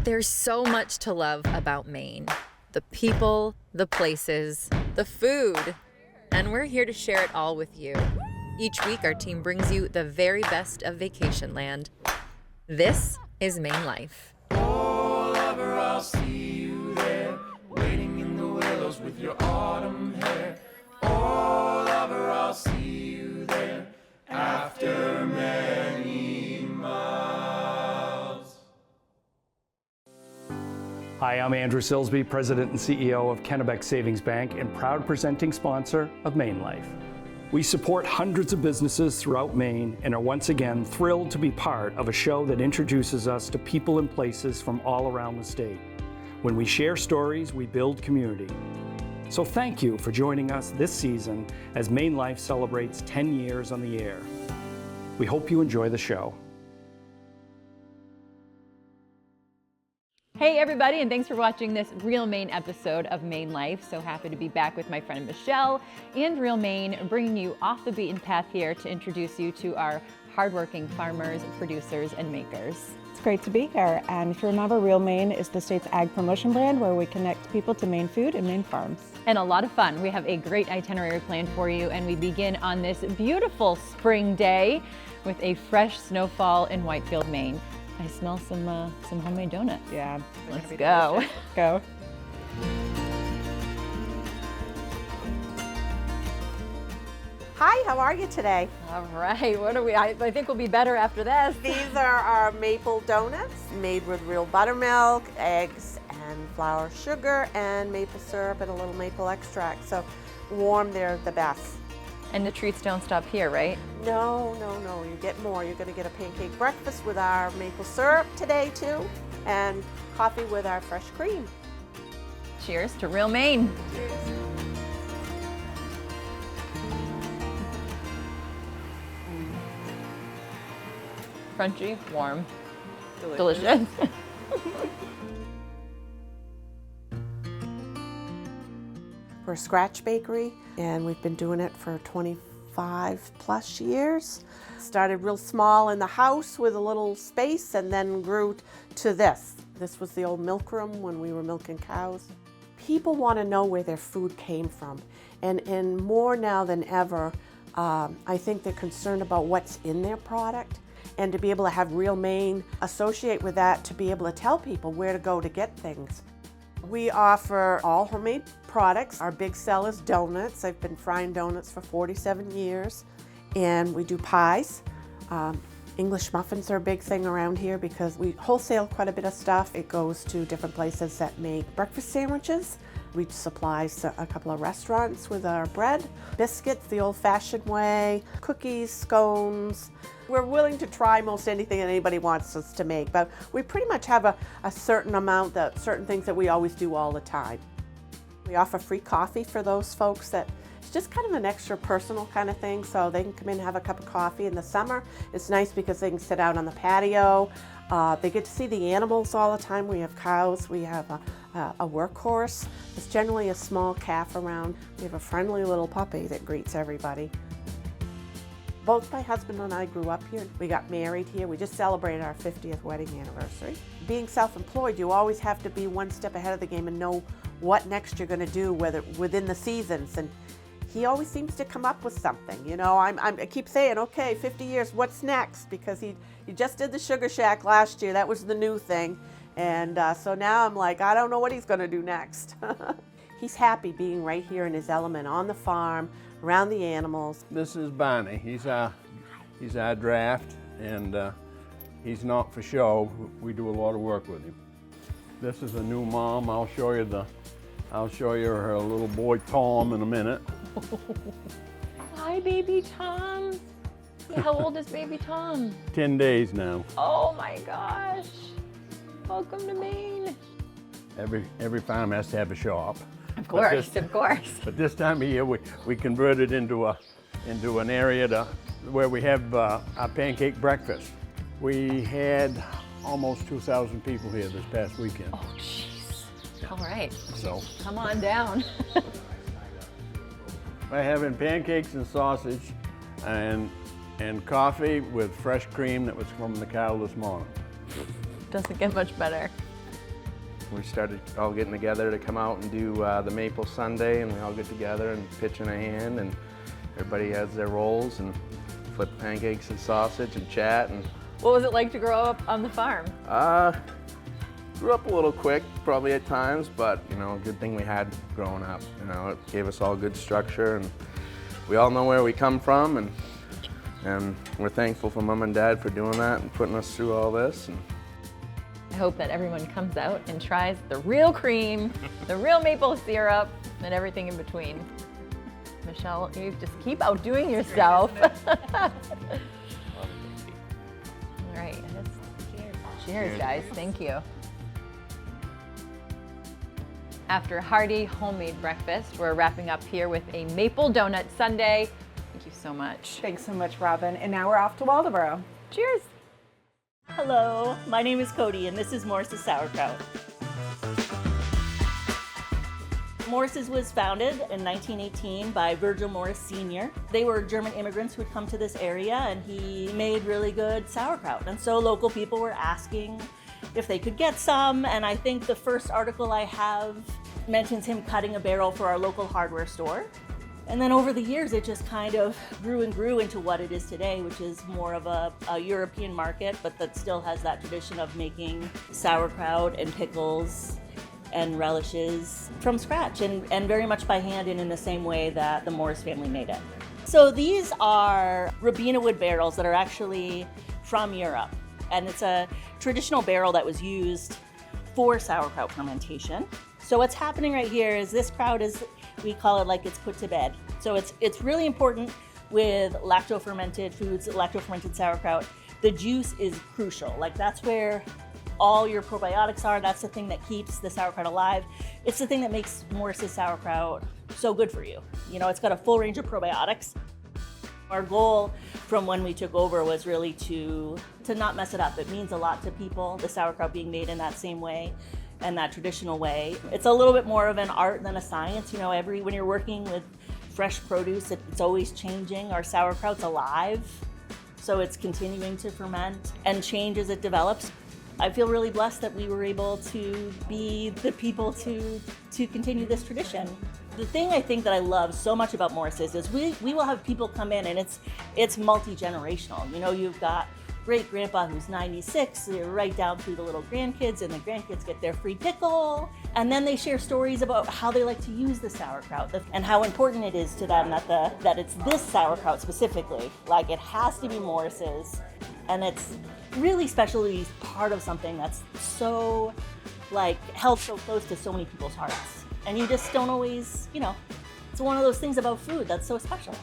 There's so much to love about Maine. The people, the places, the food. And we're here to share it all with you. Each week, our team brings you the very best of vacation land. This is Maine Life. Oh, lover, I'll see you there, waiting in the willows with your autumn hair. Oh, lover, I'll see you there, after many miles. Hi, I'm Andrew Silsby, President and CEO of Kennebec Savings Bank and proud presenting sponsor of Maine Life. We support hundreds of businesses throughout Maine and are once again thrilled to be part of a show that introduces us to people and places from all around the state. When we share stories, we build community. So thank you for joining us this season as Maine Life celebrates 10 years on the air. We hope you enjoy the show. Hey everybody, and thanks for watching this Real Maine episode of Maine Life. So happy to be back with my friend Michelle and Real Maine, bringing you off the beaten path here to introduce you to our hardworking farmers, producers, and makers. It's great to be here, and if you remember, Real Maine is the state's ag promotion brand where we connect people to Maine food and Maine farms. And a lot of fun. We have a great itinerary planned for you, and we begin on this beautiful spring day with a fresh snowfall in Whitefield, Maine. I smell some homemade donuts. Yeah. Let's go. Go. Hi, how are you today? All right, what are we? I think we'll be better after this. These are our maple donuts made with real buttermilk, eggs, and flour, sugar, and maple syrup, and a little maple extract. So warm, they're the best. And the treats don't stop here, right? No, you get more. You're gonna get a pancake breakfast with our maple syrup today too, and coffee with our fresh cream. Cheers to Real Maine. Crunchy, warm, delicious. We're a scratch bakery, and we've been doing it for 25 plus years. Started real small in the house with a little space, and then grew to this. This was the old milk room when we were milking cows. People want to know where their food came from, and more now than ever, I think they're concerned about what's in their product, and to be able to have Real Maine associate with that, to be able to tell people where to go to get things. We offer all homemade products. Our big sell is donuts. I've been frying donuts for 47 years. And we do pies. English muffins are a big thing around here because we wholesale quite a bit of stuff. It goes to different places that make breakfast sandwiches. We supply a couple of restaurants with our bread, biscuits the old-fashioned way, cookies, scones. We're willing to try most anything that anybody wants us to make, but we pretty much have a certain amount, certain things that we always do all the time. We offer free coffee for those folks that it's just kind of an extra personal kind of thing, so they can come in and have a cup of coffee in the summer. It's nice because they can sit out on the patio. They get to see the animals all the time. We have cows, we have a workhorse. There's generally a small calf around. We have a friendly little puppy that greets everybody. Both my husband and I grew up here. We got married here. We just celebrated our 50th wedding anniversary. Being self-employed, you always have to be one step ahead of the game and know what next you're going to do, whether within the seasons. And he always seems to come up with something. You know, I keep saying, okay, 50 years, what's next? Because he just did the Sugar Shack last year. That was the new thing. And so now I'm like, I don't know what he's going to do next. He's happy being right here in his element on the farm, around the animals. This is Barney. He's our draft, and he's not for show. We do a lot of work with him. This is a new mom. I'll show you her little boy Tom in a minute. Hi, baby Tom. How old is baby Tom? 10 days now. Oh my gosh. Welcome to Maine. Every farm has to have a shop. Of course, of course. But this time of year, we converted into an area where we have our pancake breakfast. We had almost 2,000 people here this past weekend. Oh, jeez. All right. So come on down. We're having pancakes and sausage and coffee with fresh cream that was from the cow this morning. Doesn't get much better. we started all getting together to come out and do the maple sundae, and we all get together and pitch in a hand, and everybody has their roles and flip pancakes and sausage and chat. And What was it like to grow up on the farm? grew up a little quick, probably at times, but you know, good thing we had growing up. You know, it gave us all good structure, and we all know where we come from, and we're thankful for Mom and Dad for doing that and putting us through all this. And I hope that everyone comes out and tries the real cream, the real maple syrup, and everything in between. Michelle, you just keep outdoing yourself. All right, cheers, guys. Thank you. After a hearty homemade breakfast, we're wrapping up here with a maple donut sundae. Thank you so much. Thanks so much, Robin. And now we're off to Waldoboro. Cheers. Hello, my name is Cody and this is Morse's Sauerkraut. Morse's was founded in 1918 by Virgil Morse Sr. They were German immigrants who had come to this area, and he made really good sauerkraut. And so local people were asking if they could get some, and I think the first article I have mentions him cutting a barrel for our local hardware store. And then over the years, it just kind of grew and grew into what it is today, which is more of a European market, but that still has that tradition of making sauerkraut and pickles and relishes from scratch, and very much by hand and in the same way that the Morse family made it. So these are Rabina wood barrels that are actually from Europe. And it's a traditional barrel that was used for sauerkraut fermentation. So what's happening right here is this kraut is, we call it like it's put to bed. So it's really important with lacto-fermented foods, lacto-fermented sauerkraut. The juice is crucial. Like that's where all your probiotics are. That's the thing that keeps the sauerkraut alive. It's the thing that makes Morse's sauerkraut so good for you. You know, it's got a full range of probiotics. Our goal from when we took over was really to not mess it up. It means a lot to people, the sauerkraut being made in that same way and that traditional way. It's a little bit more of an art than a science. You know, when you're working with fresh produce, it's always changing. Our sauerkraut's alive, so it's continuing to ferment and change as it develops. I feel really blessed that we were able to be the people to continue this tradition. The thing I think that I love so much about Morse's is we will have people come in, and it's multi-generational. You know, you've got great-grandpa who's 96, right down through the little grandkids, and the grandkids get their free pickle, and then they share stories about how they like to use the sauerkraut and how important it is to them that it's this sauerkraut specifically. Like, it has to be Morse's, and it's really special to be part of something that's so, like, held so close to so many people's hearts. And you just don't always, you know, it's one of those things about food that's so special.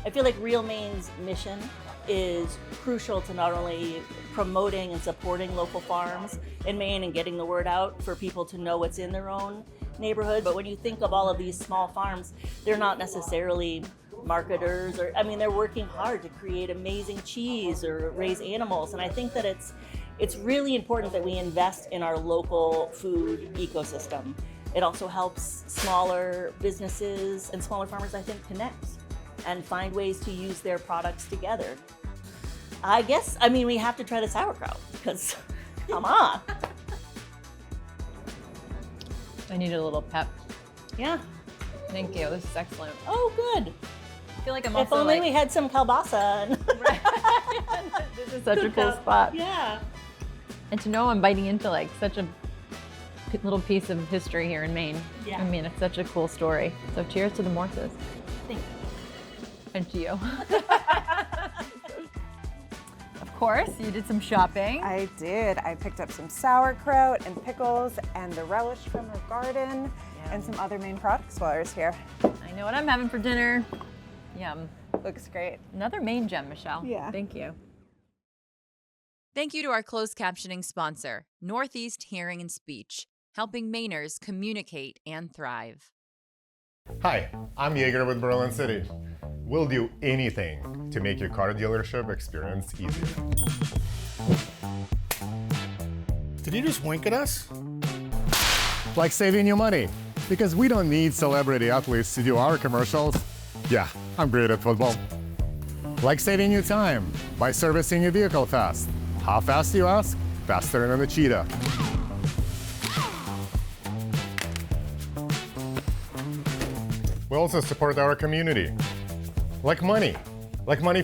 I feel like Real Maine's mission is crucial to not only promoting and supporting local farms in Maine and getting the word out for people to know what's in their own neighborhood, but when you think of all of these small farms, they're not necessarily marketers, or I mean, they're working hard to create amazing cheese or raise animals, and I think that it's really important that we invest in our local food ecosystem. It also helps smaller businesses and smaller farmers, I think, connect and find ways to use their products together. I mean, we have to try the sauerkraut, because come on. I needed a little pep. Yeah. Thank you. This is excellent. Oh, good. I feel like I'm If also only we had some kielbasa. This is such a cool spot. Yeah. And to know I'm biting into like such a little piece of history here in Maine. Yeah. I mean, it's such a cool story. So cheers to the Morses. Thank you. And to you. Of course, you did some shopping. I did. I picked up some sauerkraut and pickles and the relish from her garden and some other Maine products while I was here. I know what I'm having for dinner. Yum. Looks great. Another Maine gem, Michelle. Yeah. Thank you. Thank you to our closed captioning sponsor, Northeast Hearing and Speech, helping Mainers communicate and thrive. Hi, I'm Yeager with Berlin City. We'll do anything to make your car dealership experience easier. Did you just wink at us? Like saving you money, because we don't need celebrity athletes to do our commercials. Yeah, I'm great at football. Like saving you time by servicing your vehicle fast. How fast, you ask? Faster than a cheetah. We also support our community. Like money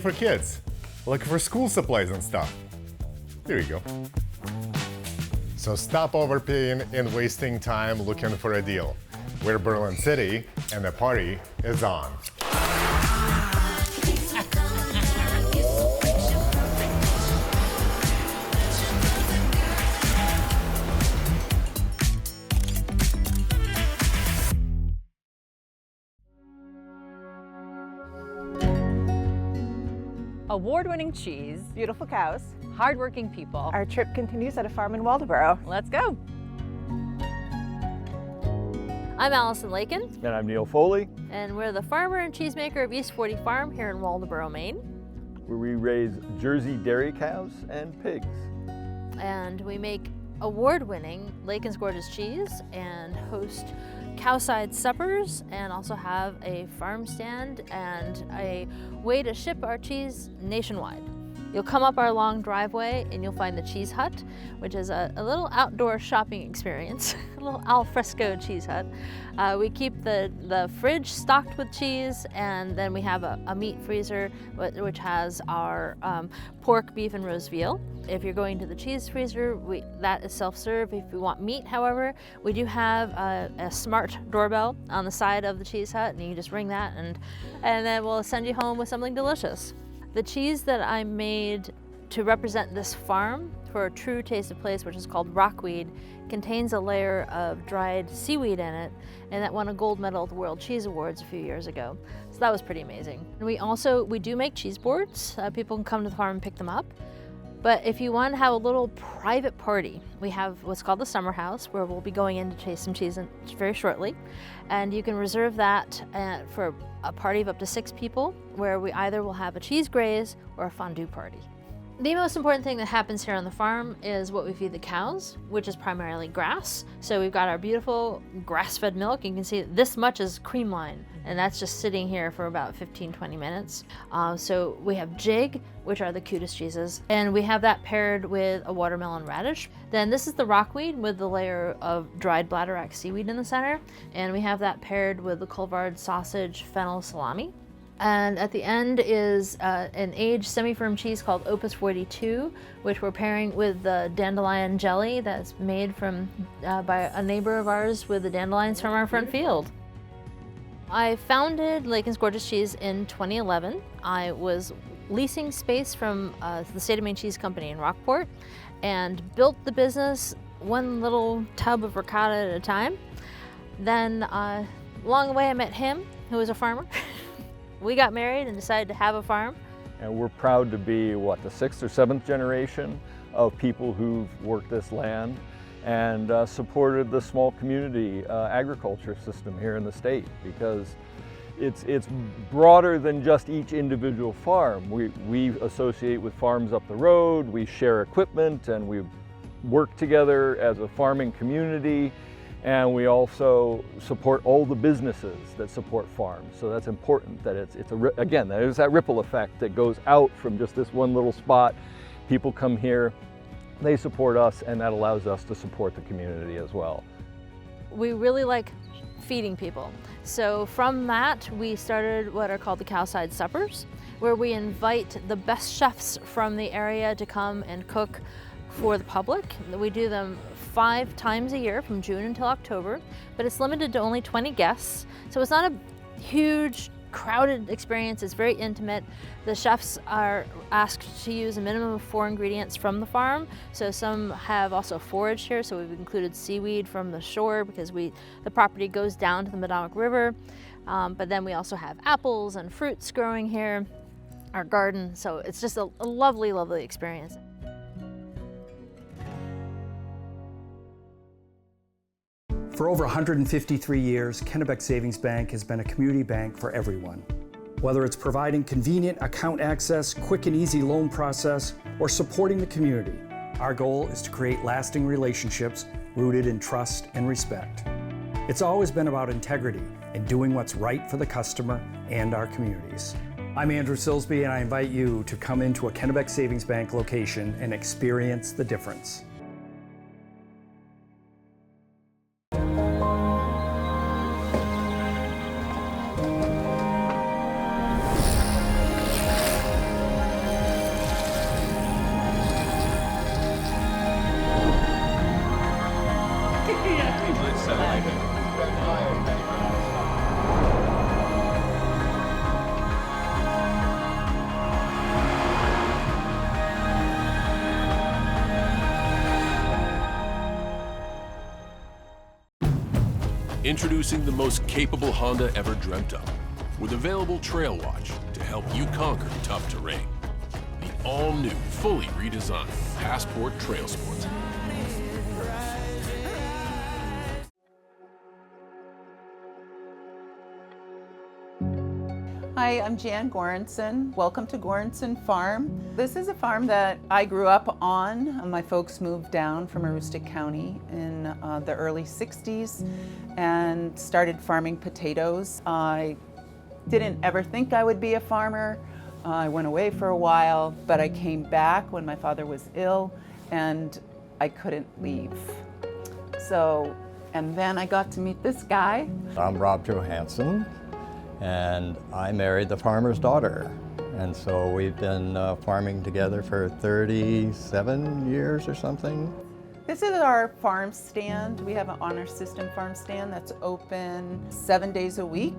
for kids, like for school supplies and stuff. Here you go. So stop overpaying and wasting time looking for a deal. We're Berlin City, and the party is on. Award-winning cheese, Beautiful cows. hardworking people. Our trip continues at a farm in Waldoboro. Let's go. I'm Allison Lakin, And I'm Neil Foley, And we're the farmer and cheesemaker of East 40 Farm here in Waldoboro, Maine. where we raise Jersey dairy cows and pigs. And we make award-winning Lakin's Gorgeous cheese and host cowside suppers and also have a farm stand and a way to ship our cheese nationwide. You'll come up our long driveway and you'll find the Cheese Hut, which is a little outdoor shopping experience, a little al fresco cheese hut. We keep the fridge stocked with cheese, and then we have a meat freezer which has our pork, beef, and roast veal. If you're going to the cheese freezer, that is self-serve. If you want meat, however, we do have a smart doorbell on the side of the Cheese Hut, and you can just ring that, and then we'll send you home with something delicious. The cheese that I made to represent this farm for a true taste of place, which is called rockweed, contains a layer of dried seaweed in it, and that won a gold medal at the World Cheese Awards a few years ago. So that was pretty amazing. And we do make cheese boards. People can come to the farm and pick them up. But if you want to have a little private party, we have what's called the Summer House, where we'll be going in to taste some cheese very shortly. And you can reserve that for a party of up to 6 people, where we either will have a cheese graze or a fondue party. The most important thing that happens here on the farm is what we feed the cows, which is primarily grass. So we've got our beautiful grass-fed milk. You can see this much is cream line, and that's just sitting here for about 15-20 minutes. So we have jig, which are the cutest cheeses, and we have that paired with a watermelon radish. Then this is the rockweed with the layer of dried bladderwrack seaweed in the center, and we have that paired with the Colvard sausage fennel salami. And at the end is an aged semi-firm cheese called Opus 42, which we're pairing with the dandelion jelly that's made by a neighbor of ours with the dandelions from our front field. I founded Lakin's Gorgeous Cheese in 2011. I was leasing space from the State of Maine Cheese Company in Rockport and built the business one little tub of ricotta at a time. Then along the way I met him, who was a farmer. We got married and decided to have a farm. And we're proud to be, the 6th or 7th generation of people who've worked this land and supported the small community agriculture system here in the state, because it's broader than just each individual farm. We associate with farms up the road, we share equipment, and we work together as a farming community. And we also support all the businesses that support farms. So that's important that again, there's that ripple effect that goes out from just this one little spot. People come here, they support us, and that allows us to support the community as well. We really like feeding people. So from that, we started what are called the Cowside Suppers, where we invite the best chefs from the area to come and cook for the public. We do them 5 times a year from June until October, but it's limited to only 20 guests. So it's not a huge, crowded experience. It's very intimate. The chefs are asked to use a minimum of 4 ingredients from the farm. So some have also foraged here. So we've included seaweed from the shore because the property goes down to the Madowick River. But then we also have apples and fruits growing here, our garden. So it's just a lovely, lovely experience. For over 153 years, Kennebec Savings Bank has been a community bank for everyone. Whether it's providing convenient account access, quick and easy loan process, or supporting the community, our goal is to create lasting relationships rooted in trust and respect. It's always been about integrity and doing what's right for the customer and our communities. I'm Andrew Silsby, and I invite you to come into a Kennebec Savings Bank location and experience the difference. Introducing the most capable Honda ever dreamt of, with available Trail Watch to help you conquer tough terrain. The all-new, fully redesigned Passport Trail Sports. Hi, I'm Jan Goranson. Welcome to Goranson Farm. This is a farm that I grew up on. My folks moved down from Aroostook County in the early 60s and started farming potatoes. I didn't ever think I would be a farmer. I went away for a while, but I came back when my father was ill and I couldn't leave. And then I got to meet this guy. I'm Rob Johansson, and I married the farmer's daughter. And so we've been farming together for 37 years or something. This is our farm stand. We have an honor system farm stand that's open 7 days a week.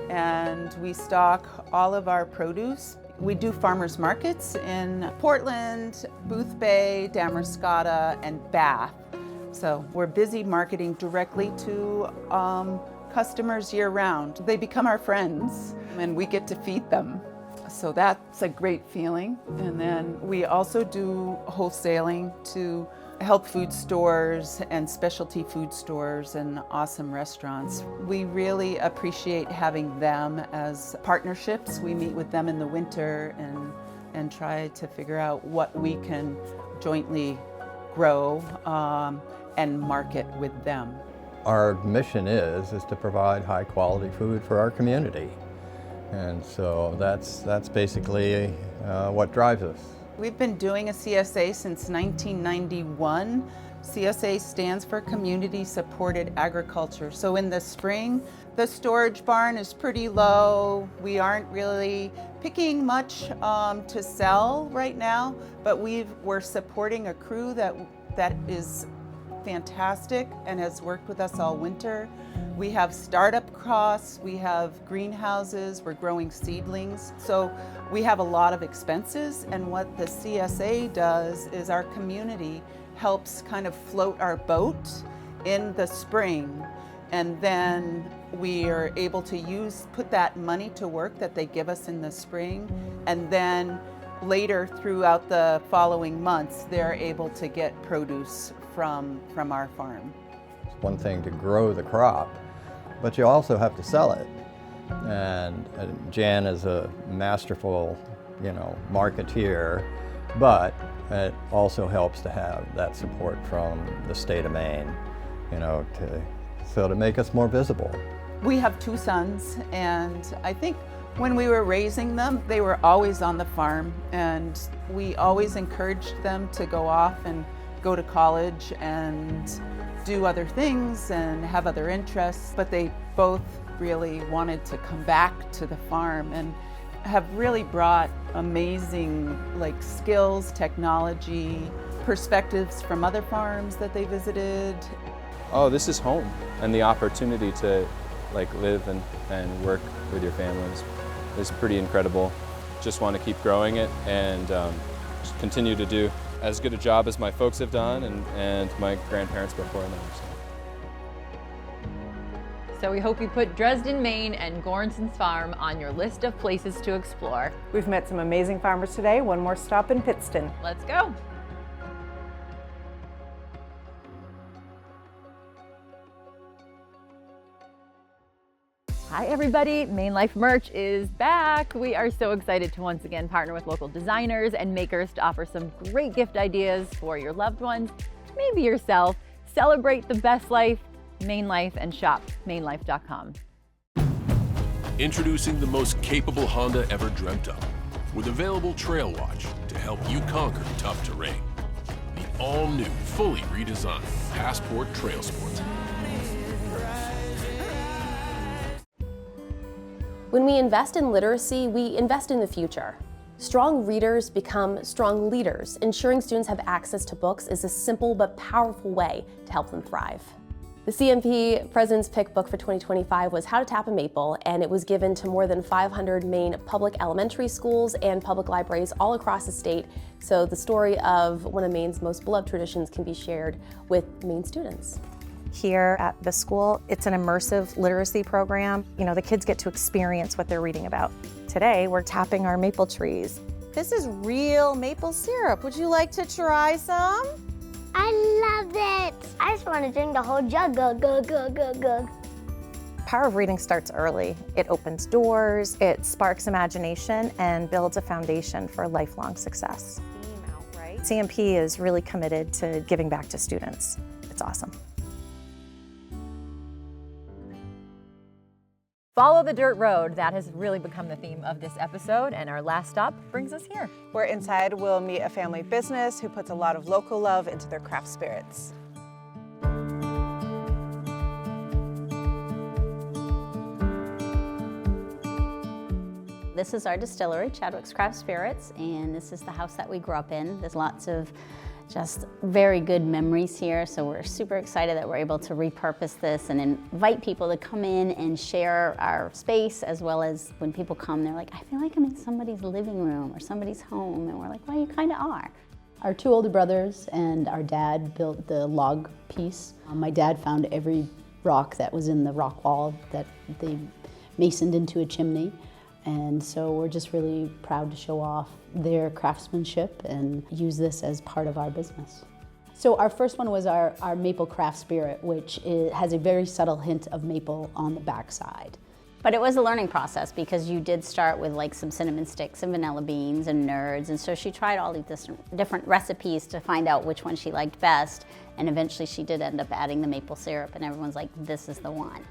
And we stock all of our produce. We do farmers markets in Portland, Booth Bay, Damariscotta, and Bath. So we're busy marketing directly to customers year-round. They become our friends and we get to feed them. So that's a great feeling. And then we also do wholesaling to health food stores and specialty food stores and awesome restaurants. We really appreciate having them as partnerships. We meet with them in the winter and try to figure out what we can jointly grow and market with them. Our mission is to provide high quality food for our community. And so that's basically what drives us. We've been doing a CSA since 1991. CSA stands for Community Supported Agriculture. So in the spring, the storage barn is pretty low. We aren't really picking much to sell right now, but we're supporting a crew that is fantastic and has worked with us all winter. We have startup costs, we have greenhouses, we're growing seedlings. So we have a lot of expenses, and what the CSA does is our community helps kind of float our boat in the spring, and then we are able to put that money to work that they give us in the spring, and then later throughout the following months they're able to get produce from our farm. It's one thing to grow the crop, but you also have to sell it. And Jan is a masterful, marketeer, but it also helps to have that support from the state of Maine, to make us more visible. We have 2 sons, and I think when we were raising them, they were always on the farm, and we always encouraged them to go off and go to college and do other things and have other interests, but they both really wanted to come back to the farm and have really brought amazing skills, technology, perspectives from other farms that they visited. Oh, this is home, and the opportunity to live and work with your families is pretty incredible. Just want to keep growing it and just continue to do as good a job as my folks have done and my grandparents before them. So we hope you put Dresden, Maine and Goranson's Farm on your list of places to explore. We've met some amazing farmers today. One more stop in Pittson. Let's go. Hi everybody, Maine Life merch is back. We are so excited to once again partner with local designers and makers to offer some great gift ideas for your loved ones, maybe yourself. Celebrate the best life, Maine Life, and shop mainelife.com. Introducing the most capable Honda ever dreamt of, with available Trail Watch to help you conquer tough terrain. The all-new, fully redesigned Passport Trail Sports. When we invest in literacy, we invest in the future. Strong readers become strong leaders. Ensuring students have access to books is a simple but powerful way to help them thrive. The CMP President's Pick book for 2025 was How to Tap a Maple, and it was given to more than 500 Maine public elementary schools and public libraries all across the state, so the story of one of Maine's most beloved traditions can be shared with Maine students. Here at the school, it's an immersive literacy program. You know, the kids get to experience what they're reading about. Today, we're tapping our maple trees. This is real maple syrup. Would you like to try some? I love it. I just want to drink the whole jug. Go, go, go, go, go. Power of reading starts early. It opens doors, it sparks imagination, and builds a foundation for lifelong success. CMP is really committed to giving back to students. It's awesome. Follow the dirt road. That has really become the theme of this episode, and our last stop brings us here. Where inside we'll meet a family business who puts a lot of local love into their craft spirits. This is our distillery, Chadwick's Craft Spirits, and this is the house that we grew up in. There's lots of just very good memories here, so we're super excited that we're able to repurpose this and invite people to come in and share our space, as well as when people come, they're like, I feel like I'm in somebody's living room or somebody's home, and we're like, well, you kind of are. Our two older brothers and our dad built the log piece. My dad found every rock that was in the rock wall that they masoned into a chimney. And so we're just really proud to show off their craftsmanship and use this as part of our business. So our first one was our maple craft spirit, which has a very subtle hint of maple on the backside. But it was a learning process because you did start with like some cinnamon sticks and vanilla beans and nerds, and so she tried all these different recipes to find out which one she liked best, and eventually she did end up adding the maple syrup, and everyone's like, this is the one.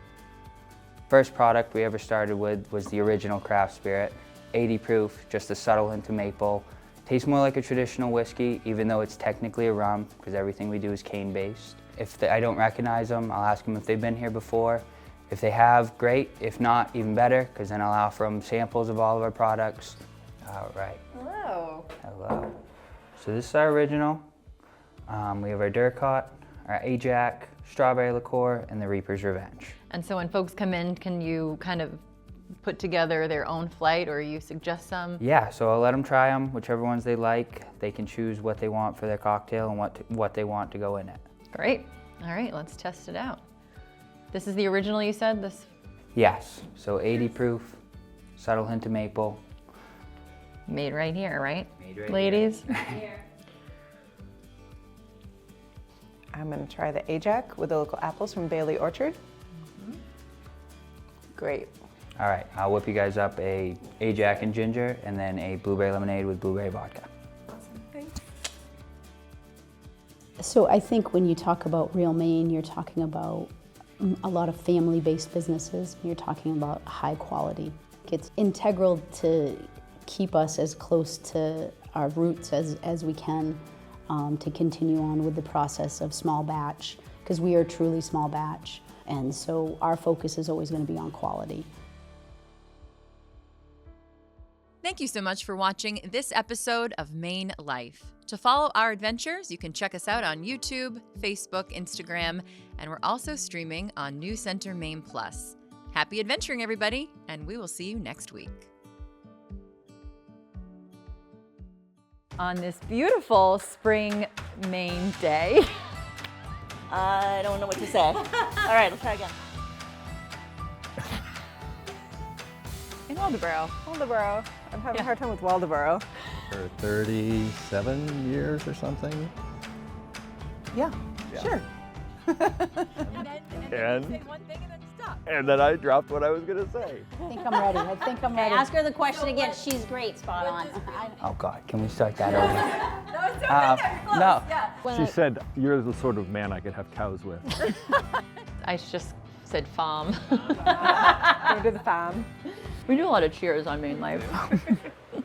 First product we ever started with was the original craft spirit, 80 proof, just a subtle hint of maple. Tastes more like a traditional whiskey, even though it's technically a rum, because everything we do is cane-based. If I don't recognize them, I'll ask them if they've been here before. If they have, great. If not, even better, because then I'll offer them samples of all of our products. All right. Hello. Hello. So this is our original. We have our Durcot, our Ajax, Strawberry Liqueur, and the Reaper's Revenge. And so when folks come in, can you kind of put together their own flight, or you suggest some? Yeah, so I'll let them try them, whichever ones they like. They can choose what they want for their cocktail and what they want to go in it. Great. All right, let's test it out. This is the original, you said? This? Yes, so 80 proof, subtle hint of maple. Made right here, right? Made right ladies? Here. I'm going to try the Ajax with the local apples from Bailey Orchard. Great. All right, I'll whip you guys up a Ajax and ginger, and then a blueberry lemonade with blueberry vodka. So I think when you talk about Real Maine, you're talking about a lot of family-based businesses. You're talking about high quality. It's integral to keep us as close to our roots as we can, to continue on with the process of small batch, because we are truly small batch. And so our focus is always going to be on quality. Thank you so much for watching this episode of Maine Life. To follow our adventures, you can check us out on YouTube, Facebook, Instagram, and we're also streaming on News Center Maine Plus. Happy adventuring, everybody, and we will see you next week. On this beautiful spring Maine day. I don't know what to say. All right, let's try again. In Waldoboro. Waldoboro. I'm having a hard time with Waldoboro. For 37 years or something. Yeah. Sure. And then I dropped what I was going to say. I think I'm ready. I think I'm ready. Ask her the question again. She's great, spot on. Oh God, can we start that over? No, it's okay. No. Yeah. She said, you're the sort of man I could have cows with. I just said farm. Go to the farm. We do a lot of cheers on Maine Life.